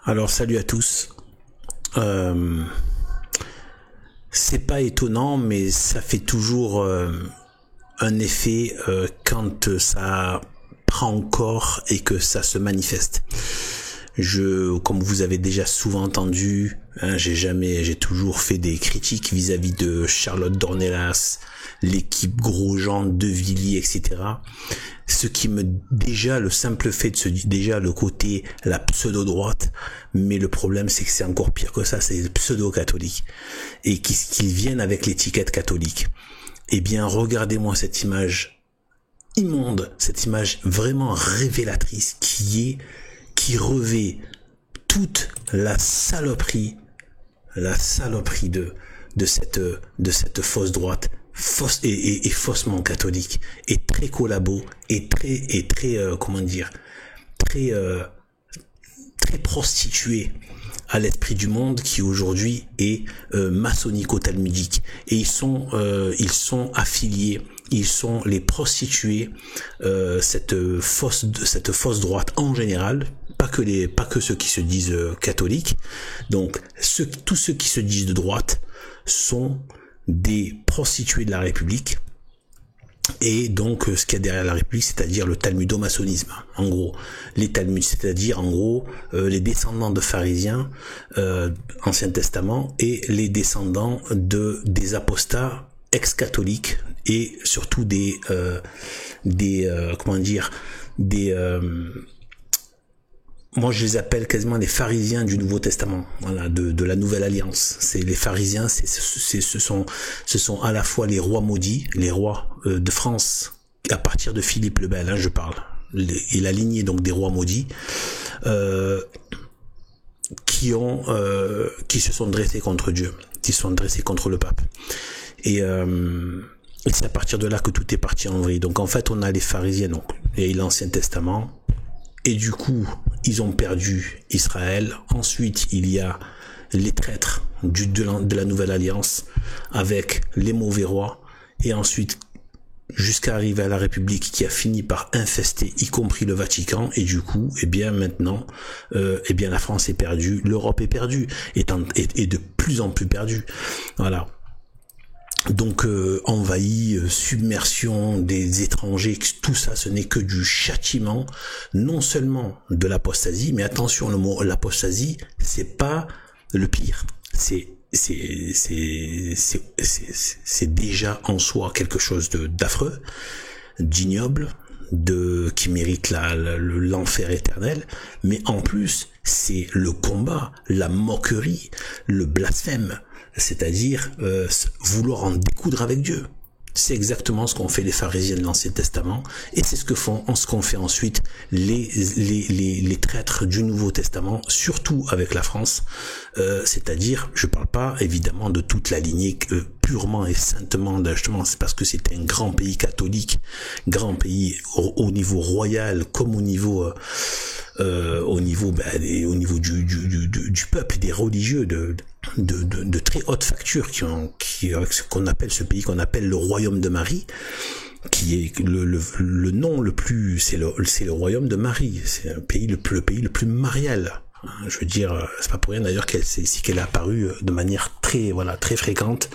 Alors salut à tous. C'est pas étonnant, mais ça fait toujours un effet quand ça prend corps et que ça se manifeste. Comme vous avez déjà souvent entendu, j'ai toujours fait des critiques vis-à-vis de Charlotte Dornelas, l'équipe Grosjean, De Villiers, etc. Ce qui déjà le simple fait déjà le côté la pseudo-droite, mais le problème c'est que c'est encore pire que ça, c'est pseudo-catholique et qu'ils viennent avec l'étiquette catholique. Eh bien, regardez-moi cette image immonde, cette image vraiment révélatrice qui revêt toute la saloperie de cette fausse droite, fausse et faussement catholique, et très collabo, et très comment dire, très prostituée à l'esprit du monde qui aujourd'hui est maçonnico-talmudique, et ils sont affiliés, ils sont les prostituées, cette fausse droite en général, pas que ceux qui se disent catholiques. Donc tous ceux qui se disent de droite sont des prostituées de la République. Et donc ce qu'il y a derrière la République, c'est-à-dire le talmudo-maçonnisme, en gros, les Talmuds, c'est-à-dire en gros les descendants de pharisiens, Ancien Testament, et les descendants des apostats ex-catholiques, et surtout des moi je les appelle quasiment les pharisiens du Nouveau Testament, voilà, de la Nouvelle Alliance. C'est les pharisiens, ce sont à la fois les rois maudits, les rois de France, à partir de Philippe le Bel, je parle, et la lignée donc des rois maudits, qui se sont dressés contre Dieu, qui se sont dressés contre le pape. Et c'est à partir de là que tout est parti en vrille. Donc en fait, on a les pharisiens, donc, et l'Ancien Testament, et du coup, ils ont perdu Israël. Ensuite, il y a les traîtres de la Nouvelle Alliance avec les mauvais rois. Et ensuite, jusqu'à arriver à la République qui a fini par infester, y compris le Vatican. Et du coup, eh bien maintenant, la France est perdue, l'Europe est perdue, et de plus en plus perdue. Voilà. Donc envahi, submersion des étrangers, tout ça, ce n'est que du châtiment, non seulement de l'apostasie, mais attention, le mot l'apostasie, c'est pas le pire, c'est déjà en soi quelque chose d'affreux, d'ignoble, qui mérite l'enfer éternel, mais en plus c'est le combat, la moquerie, le blasphème, c'est-à-dire vouloir en découdre avec Dieu. C'est exactement ce qu'ont fait les pharisiens de l'Ancien Testament, et c'est ce qu'ont fait ensuite les traîtres du Nouveau Testament, surtout avec la France, c'est-à-dire, je parle pas évidemment de toute la lignée purement et saintement, justement, c'est parce que c'est un grand pays catholique, grand pays au niveau royal comme au niveau du peuple, des religieux de très haute facture qu'on appelle ce pays, qu'on appelle le royaume de Marie, qui est le nom le plus, c'est le royaume de Marie, c'est le pays le plus marial. Je veux dire, c'est pas pour rien d'ailleurs qu'elle est apparue de manière très fréquente.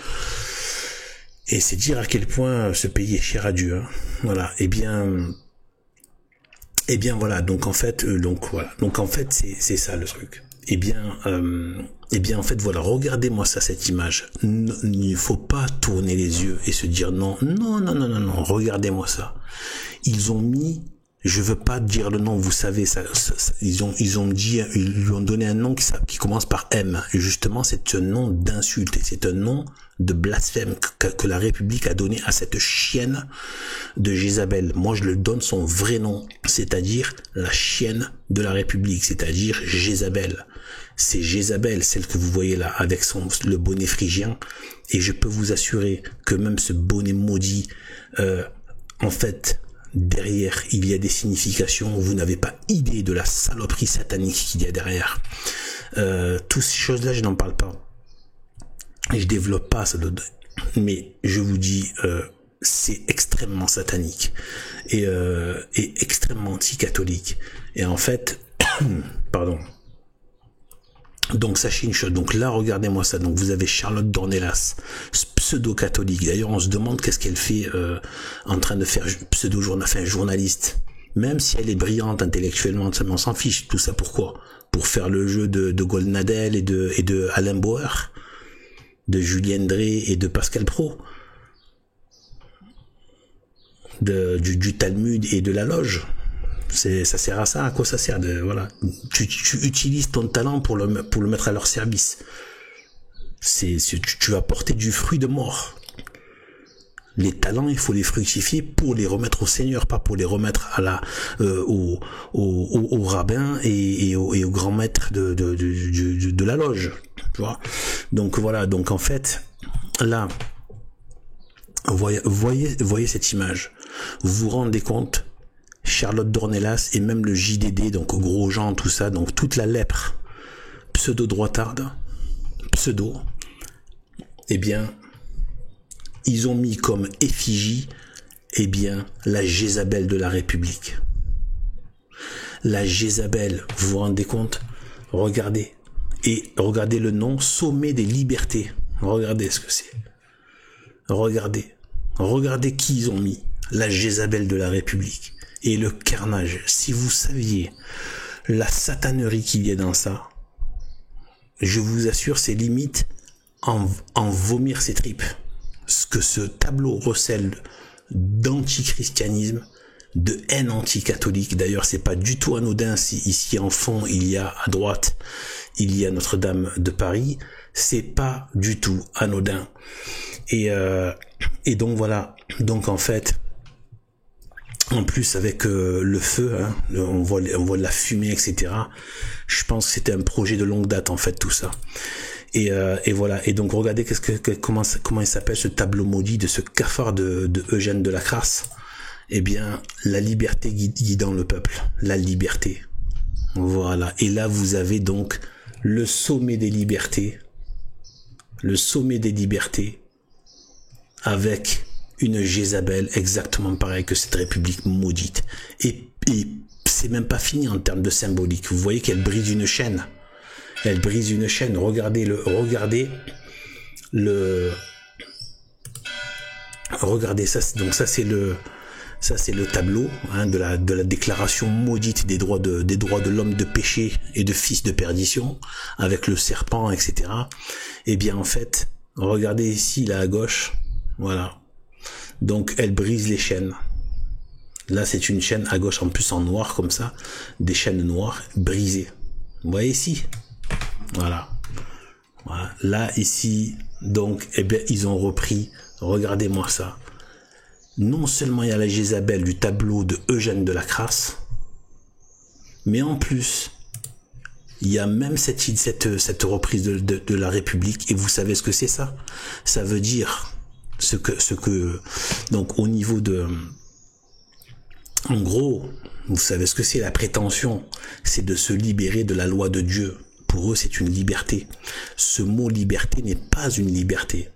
Et c'est dire à quel point ce pays est cher à Dieu, hein. Voilà. Eh bien voilà, donc en fait c'est ça le truc. Eh bien en fait voilà, regardez-moi cette image. Il ne faut pas tourner les yeux et se dire non, regardez-moi ça. Ils ont mis, je veux pas dire le nom, vous savez, ils lui ont donné un nom qui commence par M. Et justement, c'est un nom d'insulte, et c'est un nom de blasphème que la République a donné à cette chienne de Jézabel. Moi, je le donne son vrai nom, c'est-à-dire la chienne de la République, c'est-à-dire Jézabel. C'est Jézabel, celle que vous voyez là, avec le bonnet phrygien. Et je peux vous assurer que même ce bonnet maudit, en fait, derrière, il y a des significations. Vous n'avez pas idée de la saloperie satanique qu'il y a derrière. Toutes ces choses-là, je n'en parle pas. Et je développe pas ça, mais je vous dis, c'est extrêmement satanique et extrêmement anti-catholique. Et en fait, pardon. Donc sachez une chose, donc là regardez-moi ça, donc vous avez Charlotte Dornelas, pseudo-catholique, d'ailleurs on se demande qu'est-ce qu'elle fait en train de faire journaliste, même si elle est brillante intellectuellement, on s'en fiche, tout ça pourquoi? Pour faire le jeu de Goldnadel et de Alain Bauer, de Julien Drey et de Pascal Praud, du Talmud et de la loge. Ça sert à ça, à quoi ça sert voilà. Tu utilises ton talent pour le mettre à leur service. Tu vas porter du fruit de mort. Les talents, il faut les fructifier pour les remettre au Seigneur, pas pour les remettre au rabbin et au grand maître de la loge. Tu vois. Donc voilà, donc en fait, là, voyez cette image. Vous vous rendez compte? Charlotte Dornelas et même le JDD, donc Grosjean, tout ça, donc toute la lèpre pseudo-droitarde, eh bien, ils ont mis comme effigie, eh bien, la Jézabel de la République. La Jézabel, vous vous rendez compte? Regardez. Et regardez le nom, Sommet des libertés. Regardez ce que c'est. Regardez qui ils ont mis. La Jézabel de la République. Et le carnage. Si vous saviez la satanerie qu'il y a dans ça, je vous assure, c'est limite en vomir ses tripes. Ce que ce tableau recèle d'antichristianisme, de haine anticatholique. D'ailleurs, c'est pas du tout anodin si ici en fond, il y a à droite, il y a Notre-Dame de Paris. C'est pas du tout anodin. Et donc voilà. Donc en fait, en plus avec le feu, hein, on voit de la fumée, etc. Je pense que c'était un projet de longue date en fait tout ça. Et voilà. Et donc regardez comment il s'appelle ce tableau maudit de ce cafard de Eugène de la Crasse. Eh bien, la liberté guidant le peuple, la liberté. Voilà. Et là vous avez donc le sommet des libertés, avec une Jézabel exactement pareil que cette république maudite. Et c'est même pas fini en termes de symbolique. Vous voyez qu'elle brise une chaîne. Elle brise une chaîne. Regardez ça. Donc ça c'est le tableau hein, de la déclaration maudite des droits de l'homme de péché et de fils de perdition, avec le serpent, etc. Et bien en fait, regardez ici là à gauche, voilà. Donc elle brise les chaînes. Là c'est une chaîne à gauche en plus en noir comme ça, des chaînes noires brisées. Vous voyez ici, voilà. Là ici, donc eh bien ils ont repris. Regardez-moi ça. Non seulement il y a la Jézabel du tableau de Eugène de la Crasse, mais en plus il y a même cette reprise de la République. Et vous savez ce que c'est ça? Ça veut dire donc au niveau de, en gros, vous savez ce que c'est la prétention, c'est de se libérer de la loi de Dieu. Pour eux, c'est une liberté. Ce mot liberté n'est pas une liberté.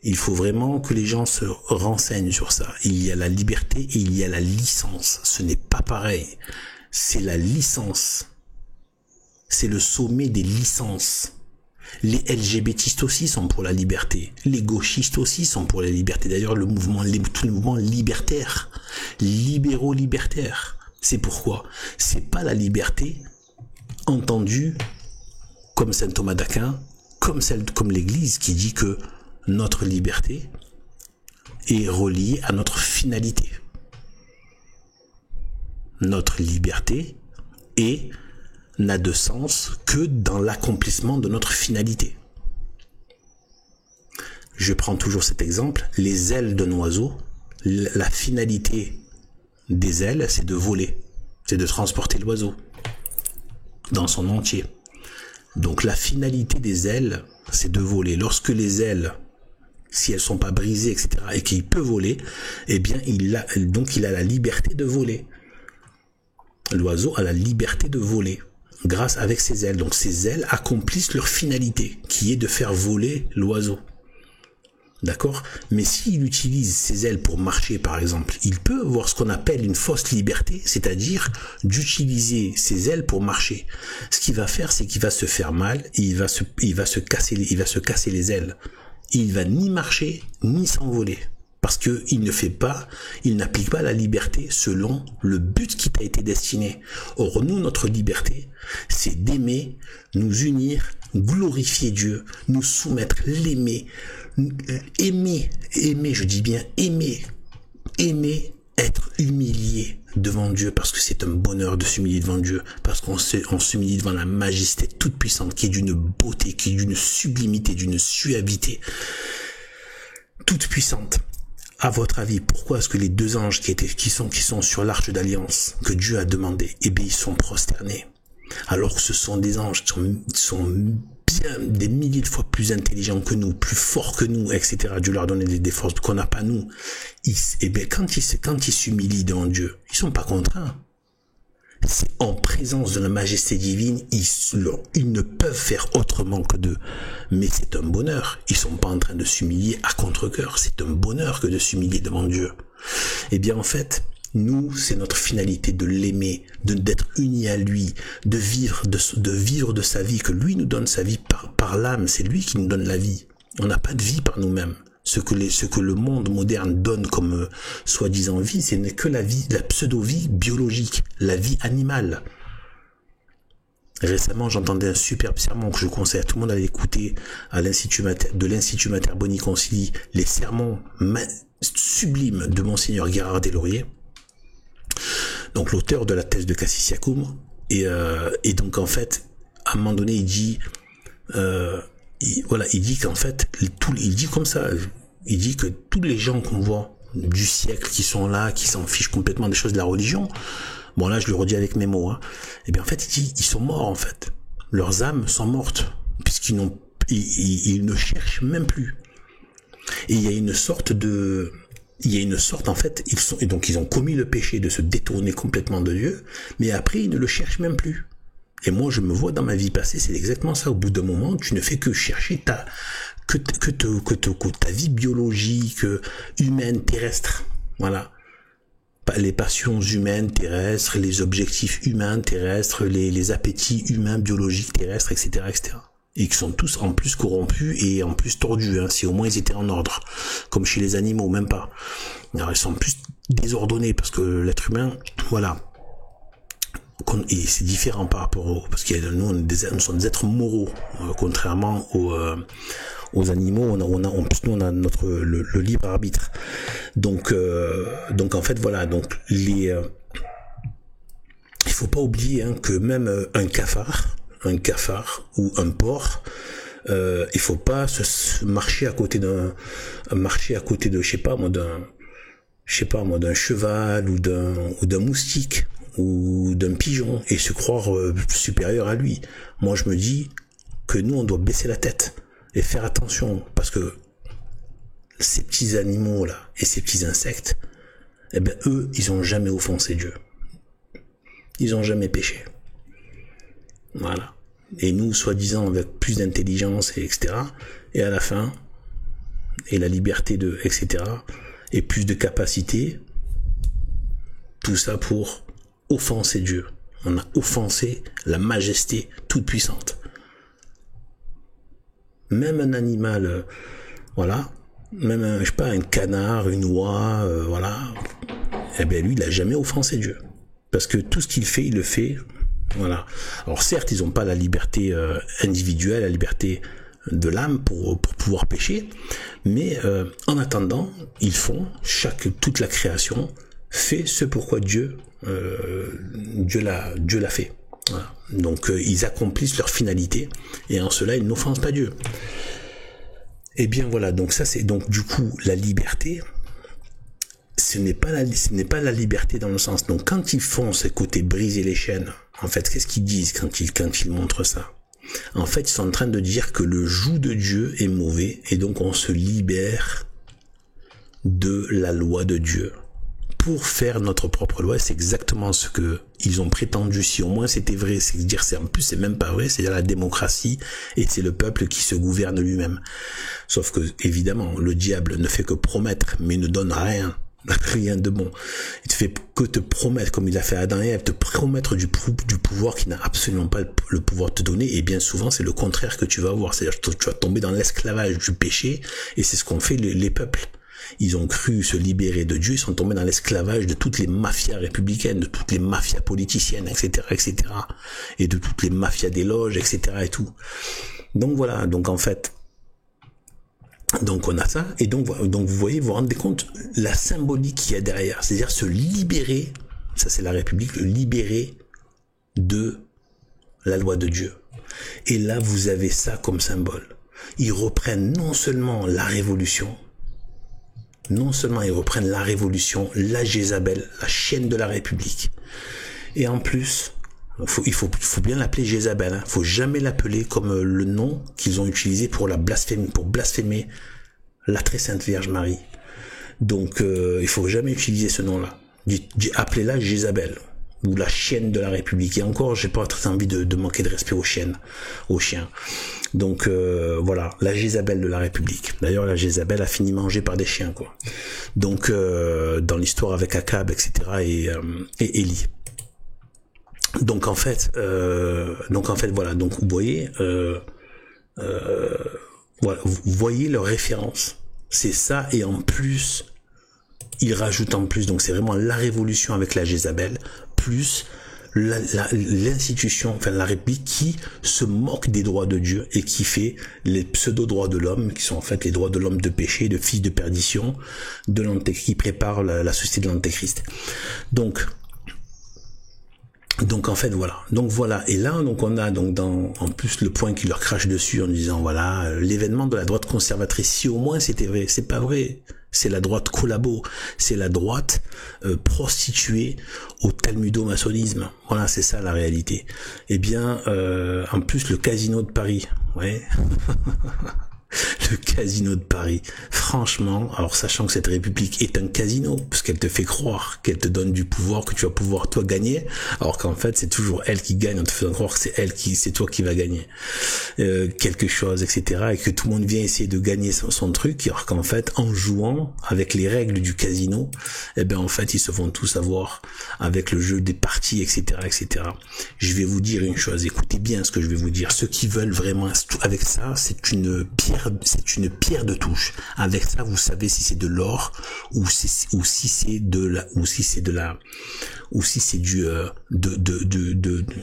Il faut vraiment que les gens se renseignent sur ça. Il y a la liberté et il y a la licence. Ce n'est pas pareil. C'est la licence. C'est le sommet des licences. Les LGBTistes aussi sont pour la liberté. Les gauchistes aussi sont pour la liberté. D'ailleurs, tout le mouvement libertaire, libéraux libertaires. C'est pourquoi c'est pas la liberté entendue comme saint Thomas d'Aquin, comme l'Église qui dit que notre liberté est reliée à notre finalité. Notre liberté n'a de sens que dans l'accomplissement de notre finalité. Je prends toujours cet exemple, les ailes d'un oiseau, la finalité des ailes, c'est de voler, c'est de transporter l'oiseau dans son entier. Donc la finalité des ailes, c'est de voler. Lorsque les ailes, si elles sont pas brisées, etc., et qu'il peut voler, eh bien il a la liberté de voler. L'oiseau a la liberté de voler grâce avec ses ailes. Donc ses ailes accomplissent leur finalité, qui est de faire voler l'oiseau. D'accord? Mais s'il utilise ses ailes pour marcher, par exemple, il peut avoir ce qu'on appelle une fausse liberté, c'est-à-dire d'utiliser ses ailes pour marcher. Ce qu'il va faire, c'est qu'il va se faire mal, et il va se casser les ailes. Il va ni marcher, ni s'envoler. Parce que il n'applique pas la liberté selon le but qui t'a été destiné. Or, nous, notre liberté, c'est d'aimer, nous unir, glorifier Dieu, nous soumettre, l'aimer, aimer, je dis bien aimer, être humilié devant Dieu, parce que c'est un bonheur de s'humilier devant Dieu, parce qu'on s'humilie devant la majesté toute puissante, qui est d'une beauté, qui est d'une sublimité, d'une suavité toute puissante. À votre avis, pourquoi est-ce que les deux anges qui sont sur l'arche d'alliance que Dieu a demandé, eh bien, ils sont prosternés, alors que ce sont des anges qui sont bien des milliers de fois plus intelligents que nous, plus forts que nous, etc. Dieu leur donne des forces qu'on n'a pas nous. Eh bien, quand ils s'humilient devant Dieu, ils sont pas contraints. C'est en présence de la majesté divine, ils ne peuvent faire autrement que d'eux. Mais c'est un bonheur. Ils sont pas en train de s'humilier à contre-cœur. C'est un bonheur que de s'humilier devant Dieu. Eh bien, en fait, nous, c'est notre finalité de l'aimer, d'être unis à lui, de vivre de sa vie, que lui nous donne sa vie par l'âme. C'est lui qui nous donne la vie. On n'a pas de vie par nous-mêmes. Ce que le monde moderne donne comme soi-disant vie, ce n'est que la vie, la pseudo-vie biologique, la vie animale. Récemment, j'entendais un superbe sermon que je conseille à tout le monde d'aller écouter de l'Institut Mater Boni Concili, les sermons sublimes de Monseigneur Gérard Deslauriers, donc l'auteur de la thèse de Cassis Yacoum, et donc en fait, à un moment donné, il dit il dit qu'en fait, il dit comme ça, il dit que tous les gens qu'on voit du siècle qui sont là, qui s'en fichent complètement des choses de la religion, bon là je le redis avec mes mots, et bien en fait il dit, ils sont morts en fait, leurs âmes sont mortes, puisqu'ils ils ne cherchent même plus. Et il y a une sorte en fait, ils ont commis le péché de se détourner complètement de Dieu, mais après ils ne le cherchent même plus. Et moi, je me vois dans ma vie passée, c'est exactement ça. Au bout d'un moment, tu ne fais que chercher ta vie biologique, humaine, terrestre. Voilà. Les passions humaines, terrestres, les objectifs humains, terrestres, les appétits humains, biologiques, terrestres, etc., etc. Et qui sont tous en plus corrompus et en plus tordus, si au moins ils étaient en ordre. Comme chez les animaux, même pas. Alors, ils sont plus désordonnés parce que l'être humain, voilà. Et c'est différent par rapport parce que nous sommes des êtres moraux, contrairement aux animaux. En plus nous on a le libre arbitre. Donc en fait voilà, donc il faut pas oublier que même un cafard ou un porc, il faut pas marcher à côté de je sais pas moi d'un cheval ou d'un moustique ou d'un pigeon et se croire supérieur à lui. Moi je me dis que nous on doit baisser la tête et faire attention, parce que ces petits animaux là et ces petits insectes, eh ben eux ils ont jamais offensé Dieu, ils ont jamais péché, voilà. Et nous, soi-disant avec plus d'intelligence et etc., et à la fin et la liberté de etc., et plus de capacité, tout ça pour offenser Dieu. On a offensé la majesté toute puissante. Même un animal, voilà, même un canard, une oie, voilà, eh ben lui, il a jamais offensé Dieu, parce que tout ce qu'il fait, il le fait, voilà. Alors certes, ils n'ont pas la liberté individuelle, la liberté de l'âme pour pouvoir pécher, mais en attendant, ils font, toute la création fait ce pourquoi Dieu l'a fait. Voilà. Donc ils accomplissent leur finalité et en cela ils n'offensent pas Dieu. Et bien voilà, donc ça c'est donc du coup la liberté. Ce n'est pas la liberté dans le sens. Donc quand ils font ce côté briser les chaînes, en fait qu'est-ce qu'ils disent quand ils montrent ça? En fait ils sont en train de dire que le joug de Dieu est mauvais et donc on se libère de la loi de Dieu pour faire notre propre loi. C'est exactement ce que ils ont prétendu. Si au moins c'était vrai, c'est dire, en plus c'est même pas vrai, c'est la démocratie et c'est le peuple qui se gouverne lui-même. Sauf que évidemment le diable ne fait que promettre mais ne donne rien de bon. Il te fait que te promettre, comme il a fait à Adam et Ève, te promettre du pouvoir qui n'a absolument pas le pouvoir de te donner, et bien souvent c'est le contraire que tu vas avoir, c'est-à-dire que tu vas tomber dans l'esclavage du péché, et c'est ce qu'ont fait les peuples. Ils ont cru se libérer de Dieu, ils sont tombés dans l'esclavage de toutes les mafias républicaines, de toutes les mafias politiciennes, etc., et de toutes les mafias des loges, etc., et tout. Donc voilà, donc en fait, donc on a ça, et donc vous voyez, vous vous rendez compte la symbolique qu'il y a derrière, c'est-à-dire se libérer, ça c'est la République, le libérer de la loi de Dieu. Et là vous avez ça comme symbole. Ils reprennent non seulement la révolution, la Jézabel, la chienne de la République, et en plus, il faut bien l'appeler Jézabel, hein. Faut jamais l'appeler comme le nom qu'ils ont utilisé pour blasphémer la très sainte Vierge Marie. Donc, il faut jamais utiliser ce nom-là. Appelez-la Jézabel, ou la chienne de la République. Et encore, j'ai pas très envie de manquer de respect aux chiens. Donc, voilà, la Jézabel de la République. D'ailleurs, la Jézabel a fini mangée par des chiens, quoi. Donc, dans l'histoire avec Akab, etc., et Élie. Donc en fait, voilà. Donc vous voyez, voilà, vous voyez leur référence. C'est ça, et en plus, ils rajoutent en plus. Donc c'est vraiment la révolution avec la Jézabel plus l'institution, enfin la République qui se moque des droits de Dieu et qui fait les pseudo-droits de l'homme, qui sont en fait les droits de l'homme de péché, de fils de perdition, de l'antéchrist, qui prépare la société de l'antéchrist. Donc en fait voilà, et là donc on a donc en plus le point qui leur crache dessus en disant voilà, l'événement de la droite conservatrice, si au moins c'était vrai, c'est pas vrai, c'est la droite collabo, c'est la droite prostituée au talmudo-maçonnisme, voilà, c'est ça la réalité. Eh bien en plus le casino de Paris, ouais. Le casino de Paris. Franchement, alors sachant que cette République est un casino, parce qu'elle te fait croire qu'elle te donne du pouvoir, que tu vas pouvoir toi gagner, alors qu'en fait c'est toujours elle qui gagne, en te faisant croire que c'est toi qui va gagner quelque chose, etc. Et que tout le monde vient essayer de gagner son truc, alors qu'en fait en jouant avec les règles du casino, eh ben en fait ils se font tous avoir avec le jeu des parties, etc., etc. Je vais vous dire une chose, écoutez bien ce que je vais vous dire. Ceux qui veulent vraiment avec ça, c'est une pierre de touche. Avec ça, vous savez si c'est de l'or ou si c'est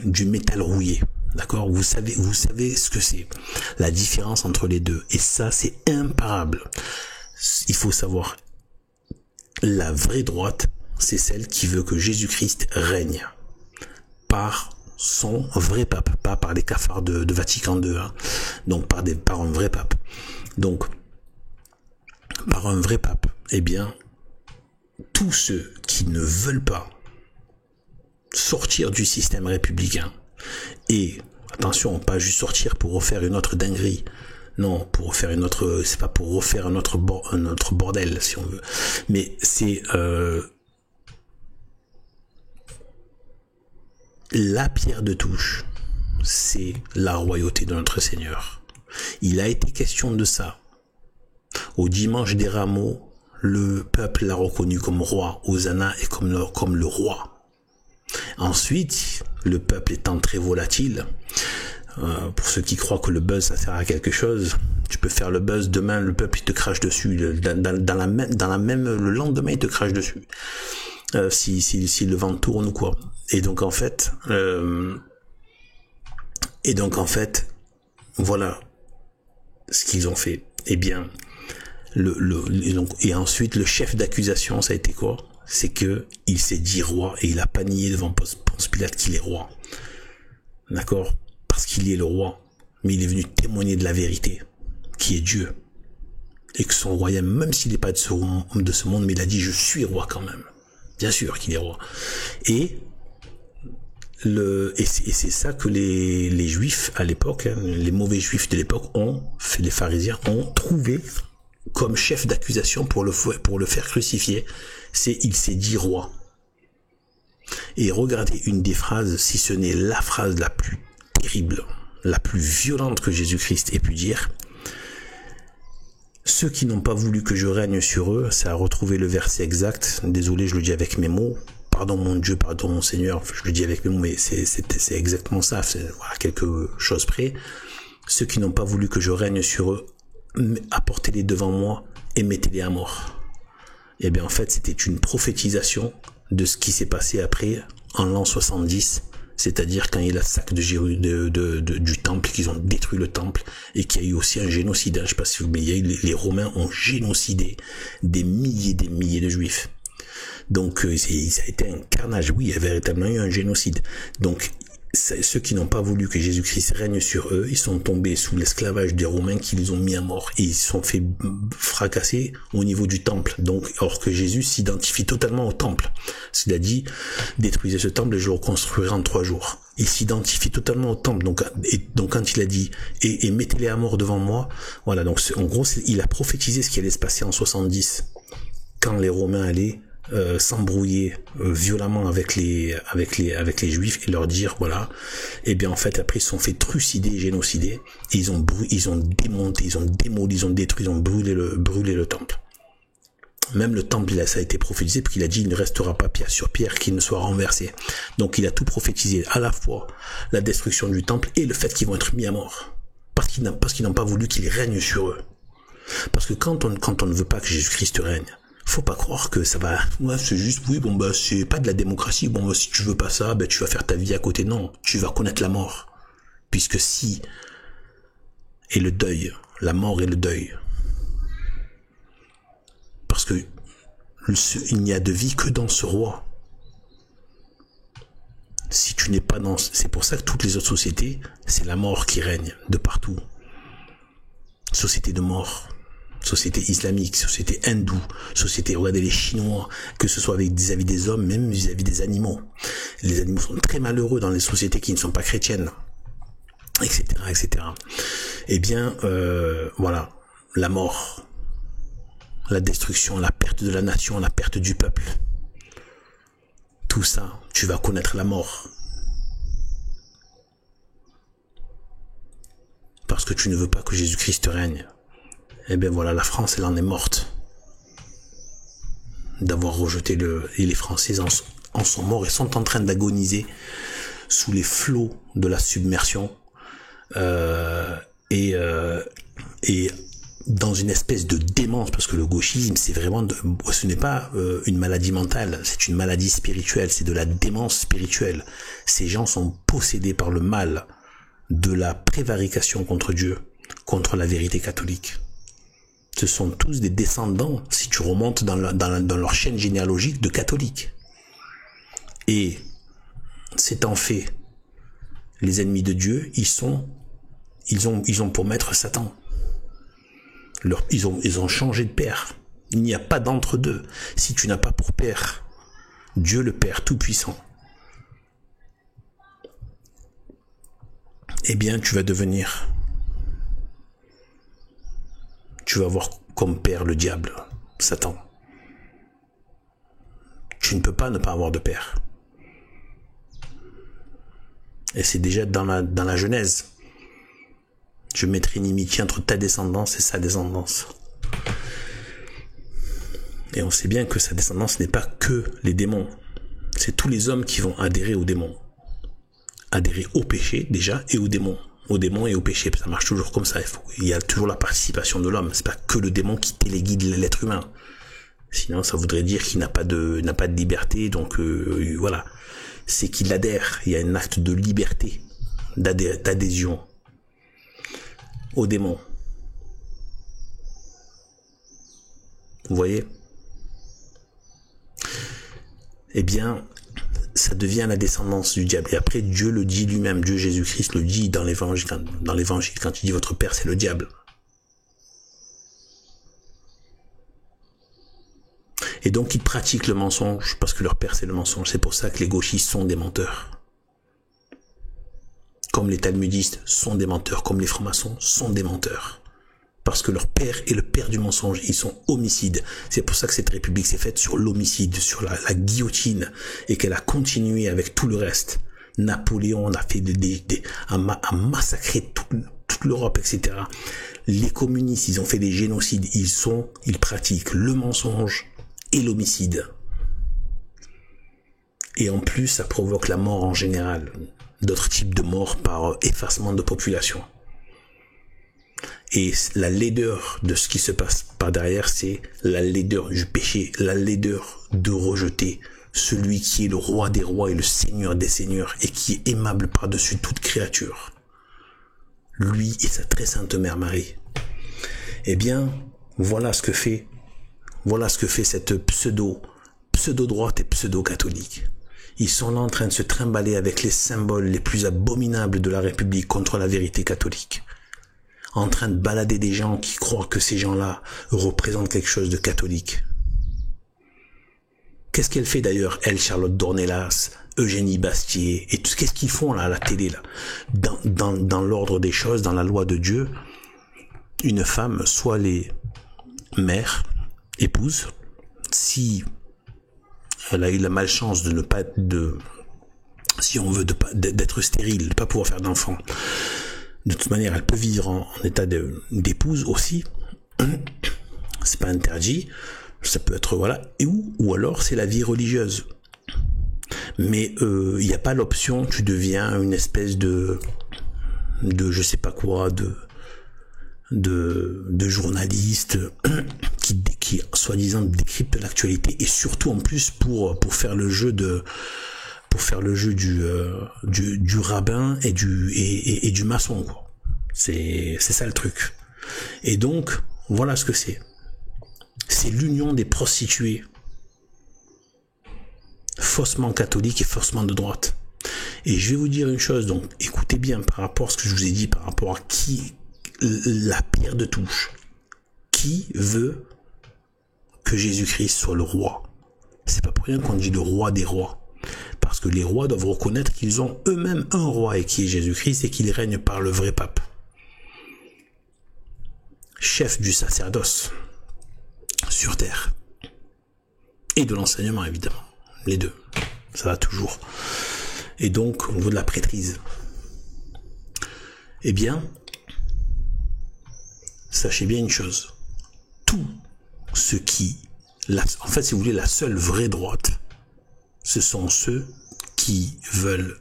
du métal rouillé. D'accord? Vous savez ce que c'est. La différence entre les deux. Et ça, c'est imparable. Il faut savoir, la vraie droite, c'est celle qui veut que Jésus-Christ règne par son vrai pape, pas par les cafards de Vatican II, hein. Donc par un vrai pape. Donc par un vrai pape, eh bien tous ceux qui ne veulent pas sortir du système républicain, et attention, pas juste sortir pour refaire une autre dinguerie, non, pour refaire une autre, c'est pas pour refaire un autre bordel si on veut, mais c'est la pierre de touche, c'est la royauté de notre Seigneur. Il a été question de ça. Au dimanche des Rameaux, le peuple l'a reconnu comme roi, Hosanna, et comme le roi. Ensuite, le peuple étant très volatile, pour ceux qui croient que le buzz ça sert à quelque chose, tu peux faire le buzz, demain le peuple il te crache dessus, le lendemain il te crache dessus. Si le vent tourne ou quoi. Et donc en fait, voilà ce qu'ils ont fait. Eh bien, et ensuite le chef d'accusation, ça a été quoi? C'est que il s'est dit roi et il a pas nié devant Ponce Pilate qu'il est roi. D'accord? Parce qu'il est le roi, mais il est venu témoigner de la vérité, qui est Dieu, et que son royaume, même s'il n'est pas de ce monde, mais il a dit je suis roi quand même. Bien sûr qu'il est roi. Et c'est ça que les juifs à l'époque, hein, les mauvais juifs de l'époque les pharisiens ont trouvé comme chef d'accusation pour le faire crucifier, c'est il s'est dit roi. Et regardez une des phrases, si ce n'est la phrase la plus terrible, la plus violente que Jésus-Christ ait pu dire. Ceux qui n'ont pas voulu que je règne sur eux, ça a retrouvé le verset exact. Désolé, je le dis avec mes mots. Pardon mon Dieu, pardon mon Seigneur. Je le dis avec mes mots, mais c'est exactement ça. Voilà, quelque chose près. Ceux qui n'ont pas voulu que je règne sur eux, apportez-les devant moi et mettez-les à mort. Et bien en fait, c'était une prophétisation de ce qui s'est passé après en l'an 70, c'est-à-dire quand il y a eu la sac du temple, qu'ils ont détruit le temple et qu'il y a eu aussi un génocide. Je sais pas si vous, mais il y a eu, les Romains ont génocidé des milliers de Juifs. Donc ça a été un carnage. Oui, il y a véritablement eu un génocide. Donc ceux qui n'ont pas voulu que Jésus-Christ règne sur eux, ils sont tombés sous l'esclavage des Romains qui les ont mis à mort et ils se sont fait fracasser au niveau du temple. Donc, or que Jésus s'identifie totalement au temple. Il a dit, détruisez ce temple et je le reconstruirai en 3 jours. Il s'identifie totalement au temple. Donc quand il a dit, et mettez-les à mort devant moi, voilà. Donc, en gros, il a prophétisé ce qui allait se passer en 70 quand les Romains allaient s'embrouiller violemment avec les Juifs et leur dire voilà, et bien en fait après ils se sont fait trucider, génocider, et ils ont démonté, ils ont démoli, ils ont détruit, ils ont brûlé le temple. Même le temple, ça a été prophétisé parce qu'il a dit il ne restera pas pierre sur pierre qui ne soit renversé. Donc il a tout prophétisé, à la fois la destruction du temple et le fait qu'ils vont être mis à mort parce qu'ils n'ont pas voulu qu'il règne sur eux. Parce que quand on ne veut pas que Jésus-Christ règne, faut pas croire que ça va, ouais, c'est juste, oui, bon, bah, c'est pas de la démocratie, bon, bah, si tu veux pas ça, bah, tu vas faire ta vie à côté. Non, tu vas connaître la mort. Puisque si, et le deuil, la mort et le deuil. Parce que, il n'y a de vie que dans ce roi. Si tu n'es pas dans, c'est pour ça que toutes les autres sociétés, c'est la mort qui règne de partout. Société de mort. Société islamique, société hindoue, société, regardez les Chinois, que ce soit vis-à-vis des hommes, même vis-à-vis des animaux. Les animaux sont très malheureux dans les sociétés qui ne sont pas chrétiennes, etc., etc. Eh bien, voilà, la mort, la destruction, la perte de la nation, la perte du peuple. Tout ça, tu vas connaître la mort. Parce que tu ne veux pas que Jésus-Christ règne. Eh bien voilà, la France, elle en est morte d'avoir rejeté et les Français en sont morts et sont en train d'agoniser sous les flots de la submersion et dans une espèce de démence, parce que le gauchisme, c'est vraiment ce n'est pas une maladie mentale, c'est une maladie spirituelle, c'est de la démence spirituelle. Ces gens sont possédés par le mal de la prévarication contre Dieu, contre la vérité catholique. Ce sont tous des descendants, si tu remontes dans leur chaîne généalogique, de catholiques. Et c'est en fait, les ennemis de Dieu, ils ont pour maître Satan. Ils ont changé de père. Il n'y a pas d'entre-deux. Si tu n'as pas pour père Dieu le Père Tout-Puissant, eh bien tu vas avoir comme père le diable, Satan. Tu ne peux pas ne pas avoir de père. Et c'est déjà dans la Genèse. Je mettrai une inimitié entre ta descendance et sa descendance. Et on sait bien que sa descendance n'est pas que les démons. C'est tous les hommes qui vont adhérer aux démons. Adhérer au péché déjà et aux démons. Aux démons et au péché. Ça marche toujours comme ça. Il y a toujours la participation de l'homme. C'est pas que le démon qui téléguide l'être humain. Sinon, ça voudrait dire qu'il n'a pas de liberté. Donc voilà. C'est qu'il adhère. Il y a un acte de liberté, d'adhésion aux démons. Vous voyez? Eh bien, ça devient la descendance du diable. Et après, Dieu le dit lui-même, Dieu Jésus-Christ le dit dans l'évangile, quand il dit votre père, c'est le diable. Et donc, ils pratiquent le mensonge parce que leur père, c'est le mensonge. C'est pour ça que les gauchistes sont des menteurs. Comme les talmudistes sont des menteurs, comme les francs-maçons sont des menteurs. Parce que leur père est le père du mensonge. Ils sont homicides. C'est pour ça que cette république s'est faite sur l'homicide, sur la guillotine, et qu'elle a continué avec tout le reste. Napoléon a fait a massacré toute l'Europe, etc. Les communistes, ils ont fait des génocides. Ils pratiquent le mensonge et l'homicide. Et en plus, ça provoque la mort en général. D'autres types de morts par effacement de population. Et la laideur de ce qui se passe par derrière, c'est la laideur du péché, la laideur de rejeter celui qui est le roi des rois et le seigneur des seigneurs et qui est aimable par-dessus toute créature. Lui et sa très sainte mère Marie. Eh bien, voilà ce que fait cette pseudo-droite et pseudo-catholique. Ils sont là en train de se trimballer avec les symboles les plus abominables de la République contre la vérité catholique. En train de balader des gens qui croient que ces gens-là représentent quelque chose de catholique. Qu'est-ce qu'elle fait d'ailleurs, elle, Charlotte Dornelas, Eugénie Bastier, et tout ce qu'est-ce qu'ils font là à la télé là, dans l'ordre des choses, dans la loi de Dieu, une femme, soit les mères, épouses, si elle a eu la malchance de ne pas si on veut d'être stérile, de ne pas pouvoir faire d'enfants. De toute manière, elle peut vivre en état d'épouse aussi. C'est pas interdit. Ça peut être, voilà. Ou alors, c'est la vie religieuse. Mais il n'y a pas l'option, tu deviens une espèce de je sais pas quoi, de journaliste qui soi-disant décrypte l'actualité et surtout en plus pour faire le jeu du rabbin et du maçon, quoi. C'est ça le truc. Et donc voilà ce que c'est. C'est l'union des prostituées faussement catholiques et faussement de droite. Et je vais vous dire une chose, donc écoutez bien par rapport à ce que je vous ai dit, par rapport à qui la pierre de touche. Qui veut que Jésus-Christ soit le roi? C'est pas pour rien qu'on dit le roi des rois. Parce que les rois doivent reconnaître qu'ils ont eux-mêmes un roi et qui est Jésus-Christ et qu'il règne par le vrai pape. Chef du sacerdoce sur terre. Et de l'enseignement, évidemment. Les deux. Ça va toujours. Et donc, au niveau de la prêtrise. Eh bien, sachez bien une chose. Tout ce qui... en fait, si vous voulez, la seule vraie droite, ce sont ceux qui veulent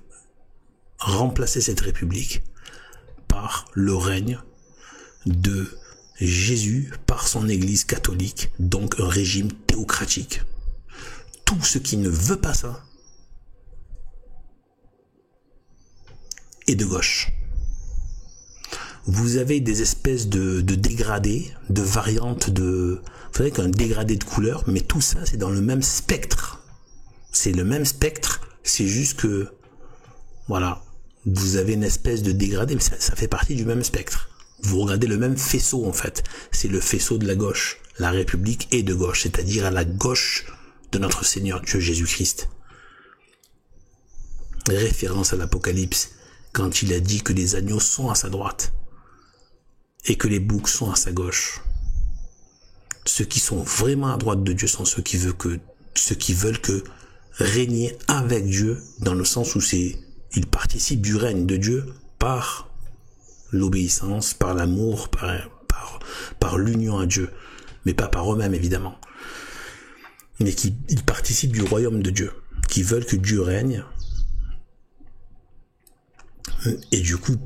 remplacer cette république par le règne de Jésus, par son église catholique, donc un régime théocratique. Tout ce qui ne veut pas ça est de gauche. Vous avez des espèces de dégradés, de variantes de... Vous savez qu'un dégradé de couleur, mais tout ça c'est dans le même spectre. C'est le même spectre, c'est juste que, voilà, vous avez une espèce de dégradé, mais ça fait partie du même spectre. Vous regardez le même faisceau en fait, c'est le faisceau de la gauche. La République est de gauche, c'est-à-dire à la gauche de notre Seigneur Dieu Jésus-Christ. Référence à l'Apocalypse, quand il a dit que les agneaux sont à sa droite et que les boucs sont à sa gauche. Ceux qui sont vraiment à droite de Dieu sont ceux qui veulent que régner avec Dieu, dans le sens où ils participent du règne de Dieu par l'obéissance, par l'amour, par l'union à Dieu, mais pas par eux-mêmes évidemment, mais ils participent du royaume de Dieu, qui veulent que Dieu règne. Et du coup,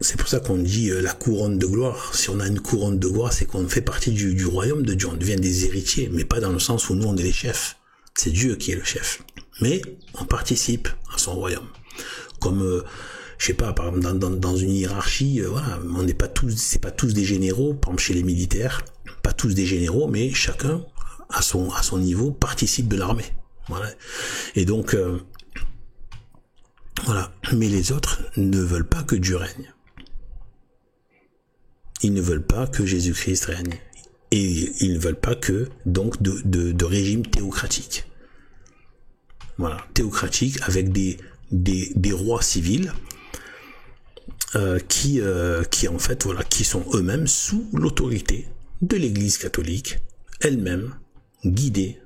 c'est pour ça qu'on dit la couronne de gloire. Si on a une couronne de gloire, c'est qu'on fait partie du royaume de Dieu, on devient des héritiers, mais pas dans le sens où nous on est les chefs. C'est Dieu qui est le chef. Mais on participe à son royaume. Comme, je sais pas, par exemple, dans une hiérarchie, voilà, on n'est pas tous, c'est pas tous des généraux, par exemple chez les militaires, pas tous des généraux, mais chacun, à son niveau, participe de l'armée. Voilà. Et donc, voilà. Mais les autres ne veulent pas que Dieu règne. Ils ne veulent pas que Jésus-Christ règne. Et ils ne veulent pas que, donc, de régime théocratique. Voilà. Théocratique avec des rois civils qui en fait, voilà, qui sont eux-mêmes sous l'autorité de l'Église catholique, elle-même guidée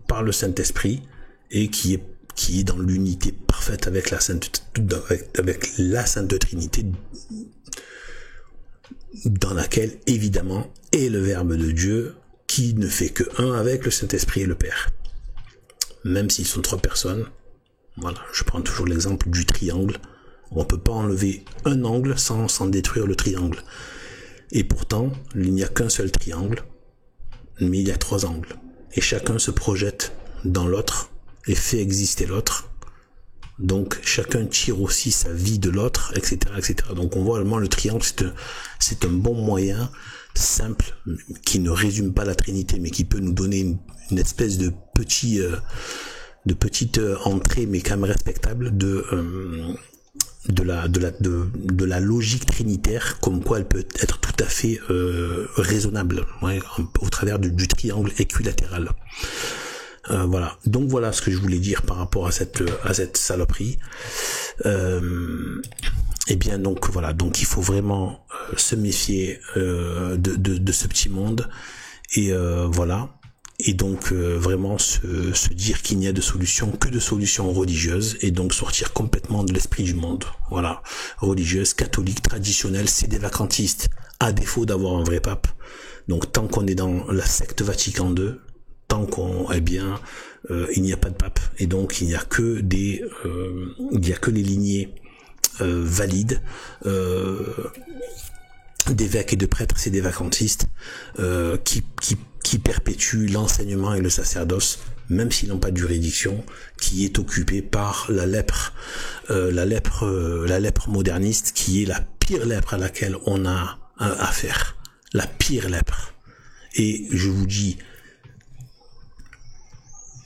par le Saint-Esprit et qui est dans l'unité parfaite avec la Sainte Trinité, dans laquelle évidemment est le Verbe de Dieu, qui ne fait que un avec le Saint-Esprit et le Père. Même s'ils sont 3 personnes, voilà, je prends toujours l'exemple du triangle. On peut pas enlever un angle sans détruire le triangle. Et pourtant, il n'y a qu'un seul triangle, mais il y a 3 angles. Et chacun se projette dans l'autre et fait exister l'autre. Donc chacun tire aussi sa vie de l'autre, etc., etc. Donc on voit vraiment le triangle, c'est un bon moyen simple qui ne résume pas la Trinité, mais qui peut nous donner une espèce de petite entrée, mais quand même respectable de la logique trinitaire, comme quoi elle peut être tout à fait raisonnable, ouais, au travers du triangle équilatéral. Voilà. Donc voilà ce que je voulais dire par rapport à cette saloperie. Et bien donc voilà. Donc il faut vraiment se méfier de ce petit monde. Et voilà. Et donc vraiment se dire qu'il n'y a de solution que de solutions religieuses, et donc sortir complètement de l'esprit du monde. Voilà. Religieuse, catholique, traditionnelle, c'est des vacantistes, à défaut d'avoir un vrai pape. Donc tant qu'on est dans la secte Vatican II, tant qu'on, eh bien, il n'y a pas de pape, et donc il n'y a que les lignées valides d'évêques et de prêtres, c'est des vacantistes qui perpétuent l'enseignement et le sacerdoce, même s'ils n'ont pas de juridiction, qui est occupée par la lèpre moderniste, qui est la pire lèpre à laquelle on a affaire, la pire lèpre. Et je vous dis,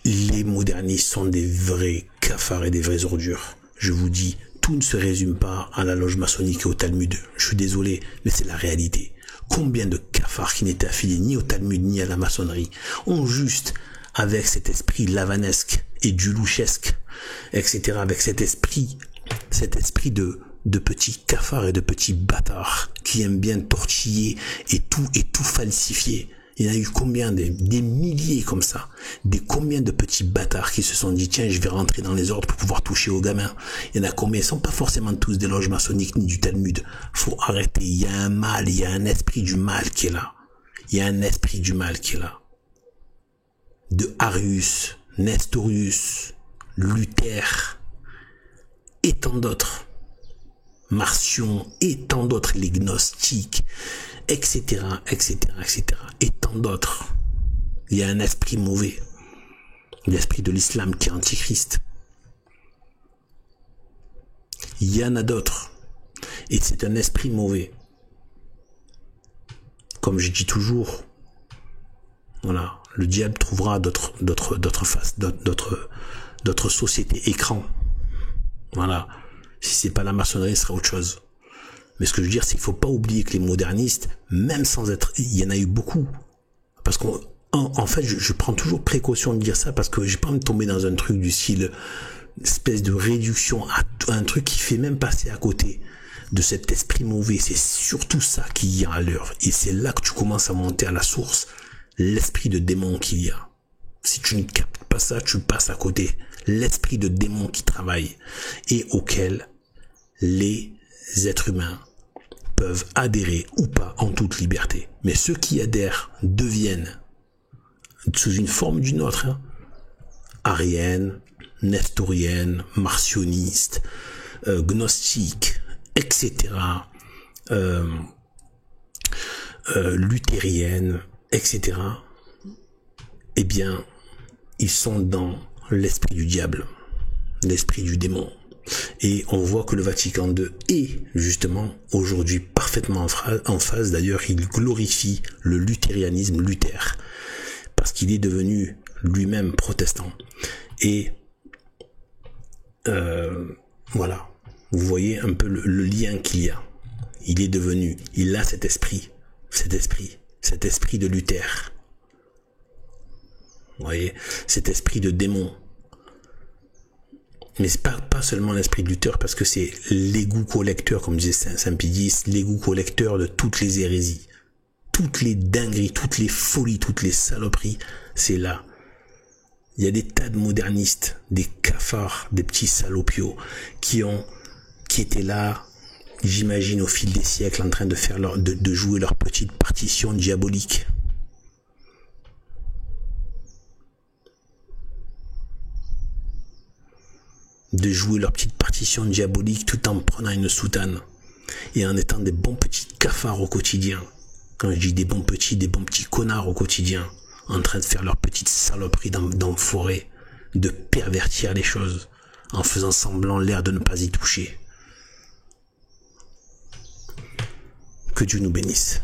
les modernistes sont des vrais cafards et des vraies ordures. Je vous dis, tout ne se résume pas à la loge maçonnique et au Talmud. Je suis désolé, mais c'est la réalité. Combien de cafards qui n'étaient affiliés ni au Talmud ni à la maçonnerie ont juste, avec cet esprit lavanesque et dulouchesque, etc., avec cet esprit de petits cafards et de petits bâtards qui aiment bien tortiller et tout falsifier. Il y en a eu combien, des milliers comme ça, combien de petits bâtards qui se sont dit, tiens, je vais rentrer dans les ordres pour pouvoir toucher aux gamins. Il y en a combien, ils sont pas forcément tous des loges maçonniques ni du Talmud. Faut arrêter, il y a un mal, il y a un esprit du mal qui est là. Il y a un esprit du mal qui est là. De Arius, Nestorius, Luther, et tant d'autres. Marcion, et tant d'autres, les gnostiques, etc., etc., etc., et tant d'autres. Il y a un esprit mauvais, l'esprit de l'islam qui est antichrist. Il y en a d'autres, et c'est un esprit mauvais. Comme je dis toujours, voilà, le diable trouvera d'autres faces, d'autres sociétés écrans. Voilà, si c'est pas la maçonnerie, ce sera autre chose. Mais ce que je veux dire, c'est qu'il faut pas oublier que les modernistes, même sans être, il y en a eu beaucoup. Parce qu'en fait, je prends toujours précaution de dire ça parce que j'ai pas envie de tomber dans un truc du style, espèce de réduction à un truc qui fait même passer à côté de cet esprit mauvais. C'est surtout ça qu'il y a à l'œuvre. Et c'est là que tu commences à monter à la source, l'esprit de démon qu'il y a. Si tu ne captes pas ça, tu passes à côté. L'esprit de démon qui travaille et auquel les êtres humains peuvent adhérer ou pas en toute liberté. Mais ceux qui adhèrent deviennent, sous une forme ou d'une autre, arienne, nestorienne, marcioniste, gnostique, etc., luthérienne, etc., eh bien, ils sont dans l'esprit du diable, l'esprit du démon. Et on voit que le Vatican II est justement aujourd'hui parfaitement en phase. D'ailleurs, il glorifie le luthérianisme, Luther, parce qu'il est devenu lui-même protestant. Et voilà, vous voyez un peu le lien qu'il y a. Il a cet esprit de Luther. Vous voyez, cet esprit de démon. Mais c'est pas seulement l'esprit de Luther, parce que c'est l'égout collecteur, comme disait Saint-Pédis, l'égout collecteur de toutes les hérésies. Toutes les dingueries, toutes les folies, toutes les saloperies, c'est là. Il y a des tas de modernistes, des cafards, des petits salopios, qui étaient là, j'imagine, au fil des siècles, en train de faire de jouer leur petite partition diabolique. De jouer leur petite partition diabolique tout en prenant une soutane. Et en étant des bons petits cafards au quotidien. Quand je dis des bons petits connards au quotidien. En train de faire leur petite saloperie dans le forêt. De pervertir les choses. En faisant semblant l'air de ne pas y toucher. Que Dieu nous bénisse.